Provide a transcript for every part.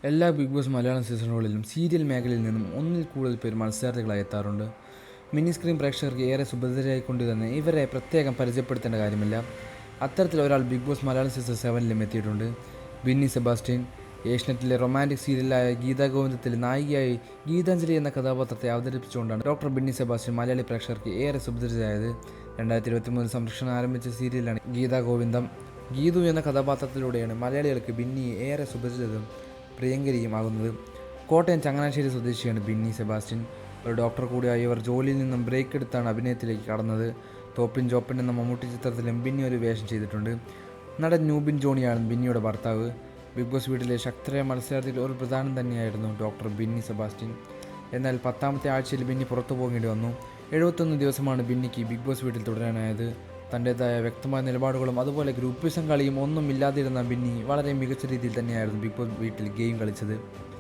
എല്ലാ big boss Malayalam സീസണുകളിലും serial മേഖലയിൽ നിന്നും ഒന്നിൽ കൂടുതൽ പേർ മത്സരാർത്ഥികളായി എത്താറുണ്ട്. മിനി സ്ക്രീൻ പ്രേക്ഷകർക്ക് ഏറെ സുഭദ്രരായിക്കൊണ്ട് തന്നെ ഇവരെ പ്രത്യേകം പരിചയപ്പെടുത്തേണ്ട കാര്യമില്ല. അത്തരത്തിൽ ഒരാൾ ബിഗ് ബോസ് മലയാളം സീസൺ 7 എത്തിയിട്ടുണ്ട്. ബിന്നി സെബാസ്റ്റ്യൻ. ഏഷ്യനെറ്റിലെ റൊമാൻറ്റിക് സീരിയലായ ഗീതാഗോവിന്ദത്തിൽ നായികയായി ഗീതാഞ്ജലി എന്ന കഥാപാത്രത്തെ അവതരിപ്പിച്ചുകൊണ്ടാണ് ഡോക്ടർ ബിന്നി സെബാസ്റ്റ്യൻ മലയാളി പ്രേക്ഷകർക്ക് ഏറെ സുഭദ്രയായത്. 2023 സംരക്ഷണം ആരംഭിച്ച സീരിയലാണ് ഗീതാഗോവിന്ദം. ഗീതു എന്ന കഥാപാത്രത്തിലൂടെയാണ് മലയാളികൾക്ക് ബിന്നി ഏറെ സുപരിചിതവും പ്രിയങ്കരിയുമാകുന്നത്. കോട്ടയം ചങ്ങനാശ്ശേരി സ്വദേശിയാണ് ബിന്നി സെബാസ്റ്റ്യൻ. ഒരു ഡോക്ടർ കൂടിയായി ഇവർ ജോലിയിൽ നിന്നും ബ്രേക്ക് എടുത്താണ് അഭിനയത്തിലേക്ക് കടന്നത്. തോപ്പിൻ ജോപ്പൻ എന്ന മമ്മൂട്ടി ചിത്രത്തിലും ബിന്നി ഒരു വേഷം ചെയ്തിട്ടുണ്ട്. നടൻ നൂബിൻ ജോണിയാണ് ബിന്നിയുടെ ഭർത്താവ്. ബിഗ് ബോസ് വീട്ടിലെ ശക്തരായ മത്സരാർത്ഥിയിൽ ഒരു പ്രധാനം തന്നെയായിരുന്നു ഡോക്ടർ ബിന്നി സെബാസ്റ്റ്യൻ. എന്നാൽ 10ാമത്തെ ആഴ്ചയിൽ ബിന്നി പുറത്തു പോകേണ്ടി വന്നു. 71 ദിവസമാണ് ബിന്നിക്ക് ബിഗ് ബോസ് വീട്ടിൽ തുടരാനായത്. തൻ്റേതായ വ്യക്തമായ നിലപാടുകളും അതുപോലെ ഗ്രൂപ്പിസം കളിയും ഒന്നും ഇല്ലാതിരുന്ന ബിന്നി വളരെ മികച്ച രീതിയിൽ തന്നെയായിരുന്നു ബിഗ് ബോസ് വീട്ടിൽ ഗെയിം കളിച്ചത്.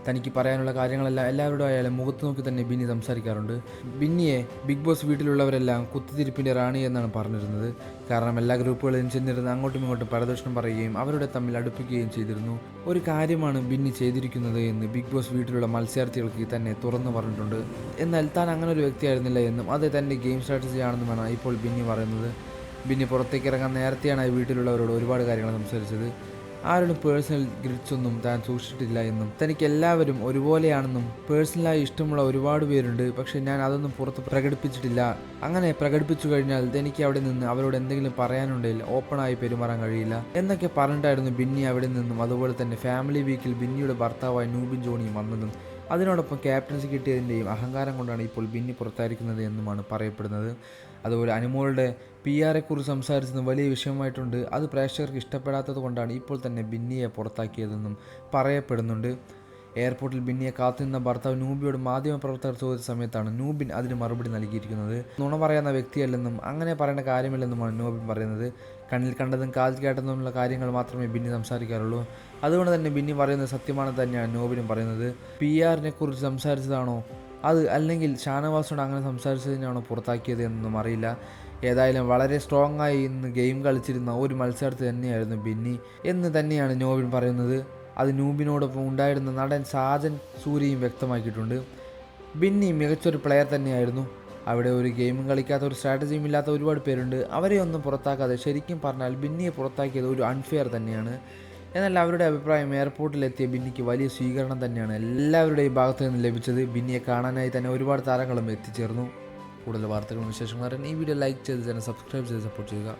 തനിക്ക് പറയാനുള്ള കാര്യങ്ങളെല്ലാം എല്ലാവരുടെ ആയാലും മുഖത്ത് നോക്കി തന്നെ ബിന്നി സംസാരിക്കാറുണ്ട്. ബിന്നിയെ ബിഗ് ബോസ് വീട്ടിലുള്ളവരെല്ലാം കുത്തിത്തിരിപ്പിൻ്റെ റാണി എന്നാണ് പറഞ്ഞിരുന്നത്. കാരണം എല്ലാ ഗ്രൂപ്പുകളിലും ചെന്നിരുന്ന് അങ്ങോട്ടും ഇങ്ങോട്ടും പരദൂഷണം പറയുകയും അവരുടെ തമ്മിൽ അടുപ്പിക്കുകയും ചെയ്തിരുന്നു. ഒരു കാര്യമാണ് ബിന്നി ചെയ്തിരിക്കുന്നത് എന്ന് ബിഗ് ബോസ് വീട്ടിലുള്ള മത്സരാർത്ഥികൾക്ക് തന്നെ തുറന്നു പറഞ്ഞിട്ടുണ്ട്. എന്നാൽ താൻ അങ്ങനെ ഒരു വ്യക്തിയായിരുന്നില്ല എന്നും അത് തൻ്റെ ഗെയിം സ്ട്രാറ്റജി ആണെന്നുമാണ് ഇപ്പോൾ ബിന്നി പറയുന്നത്. ബിന്നി പുറത്തേക്ക് ഇറങ്ങാൻ നേരത്തെയാണ് വീട്ടിലുള്ളവരോട് ഒരുപാട് കാര്യങ്ങൾ സംസാരിച്ചത്. ആരോടും പേഴ്സണൽ ഗ്രിഡ്സ് ഒന്നും താൻ സൂക്ഷിച്ചിട്ടില്ല എന്നും തനിക്ക് എല്ലാവരും ഒരുപോലെയാണെന്നും പേഴ്സണലായി ഇഷ്ടമുള്ള ഒരുപാട് പേരുണ്ട്, പക്ഷേ ഞാൻ അതൊന്നും പുറത്ത് പ്രകടിപ്പിച്ചിട്ടില്ല. അങ്ങനെ പ്രകടിപ്പിച്ചു കഴിഞ്ഞാൽ എനിക്ക് അവിടെ നിന്ന് അവരോട് എന്തെങ്കിലും പറയാനുണ്ടെങ്കിൽ ഓപ്പണായി പെരുമാറാൻ കഴിയില്ല എന്നൊക്കെ പറഞ്ഞിട്ടായിരുന്നു ബിന്നി അവിടെ നിന്നും അതുപോലെ തന്നെ ഫാമിലി വീക്കിൽ ബിന്നിയുടെ ഭർത്താവായ നൂബിൻ ജോണിയും വന്നതും. അതിനോടൊപ്പം ക്യാപ്റ്റൻസി കിട്ടിയതിൻ്റെയും അഹങ്കാരം കൊണ്ടാണ് ഇപ്പോൾ ബിന്നി പുറത്തായിരിക്കുന്നത് എന്നുമാണ് പറയപ്പെടുന്നത്. അതുപോലെ അനുമോളുടെ PR കുറിച്ച് സംസാരിച്ചത് വലിയ വിഷയമായിട്ടുണ്ട്. അത് പ്രേക്ഷകർക്ക് ഇഷ്ടപ്പെടാത്തത് കൊണ്ടാണ് ഇപ്പോൾ തന്നെ ബിന്നിയെ പുറത്താക്കിയതെന്നും പറയപ്പെടുന്നുണ്ട്. എയർപോർട്ടിൽ ബിന്നിയെ കാത്തുനിന്ന ഭർത്താവ് നൂബിയോട് മാധ്യമപ്രവർത്തകർ ചോദിച്ച സമയത്താണ് നൂബിൻ അതിന് മറുപടി നൽകിയിരിക്കുന്നത്. നുണ പറയുന്ന വ്യക്തിയല്ലെന്നും അങ്ങനെ പറയേണ്ട കാര്യമില്ലെന്നുമാണ് നൂബിൻ പറയുന്നത്. കണ്ണിൽ കണ്ടതും കാതിൽ കേട്ടതുമുള്ള കാര്യങ്ങൾ മാത്രമേ ബിന്നി സംസാരിക്കാറുള്ളൂ. അതുകൊണ്ട് തന്നെ ബിന്നി പറയുന്നത് സത്യമാണെന്ന് തന്നെയാണ് നൂബിനും പറയുന്നത്. PR കുറിച്ച് സംസാരിച്ചതാണോ അത്, അല്ലെങ്കിൽ ഷാനവാസിനോട് അങ്ങനെ സംസാരിച്ചതിനാണോ പുറത്താക്കിയത് എന്നൊന്നും അറിയില്ല. ഏതായാലും വളരെ സ്ട്രോങ് ആയി ഇന്ന് ഗെയിം കളിച്ചിരുന്ന ഒരു മത്സരാർത്ഥി തന്നെയായിരുന്നു ബിന്നി എന്ന് തന്നെയാണ് നോബിൻ പറയുന്നത്. അത് നൂബിനോടൊപ്പം ഉണ്ടായിരുന്ന നടൻ സാജൻ സൂര്യയും വ്യക്തമാക്കിയിട്ടുണ്ട്. ബിന്നി മികച്ചൊരു പ്ലെയർ തന്നെയായിരുന്നു. അവിടെ ഒരു ഗെയിമും കളിക്കാത്ത, ഒരു സ്ട്രാറ്റജിയും ഇല്ലാത്ത ഒരുപാട് പേരുണ്ട്. അവരെ ഒന്നും പുറത്താക്കാതെ ശരിക്കും പറഞ്ഞാൽ ബിന്നിയെ പുറത്താക്കിയത് ഒരു അൺഫെയർ തന്നെയാണ്. എന്നാൽ അവരുടെ അഭിപ്രായം എയർപോർട്ടിലെത്തിയ ബിന്നിക്ക് വലിയ സ്വീകരണം തന്നെയാണ് എല്ലാവരുടെയും ഭാഗത്തു നിന്ന് ലഭിച്ചത്. ബിന്നിയെ കാണാനായി തന്നെ ഒരുപാട് താരങ്ങളും എത്തിച്ചേർന്നു. കൂടുതൽ വാർത്തകളും വിശേഷങ്ങളും അറിയാൻ ഈ വീഡിയോ ലൈക്ക് ചെയ്ത് തന്നെ സബ്സ്ക്രൈബ് ചെയ്ത് സപ്പോർട്ട് ചെയ്യുക.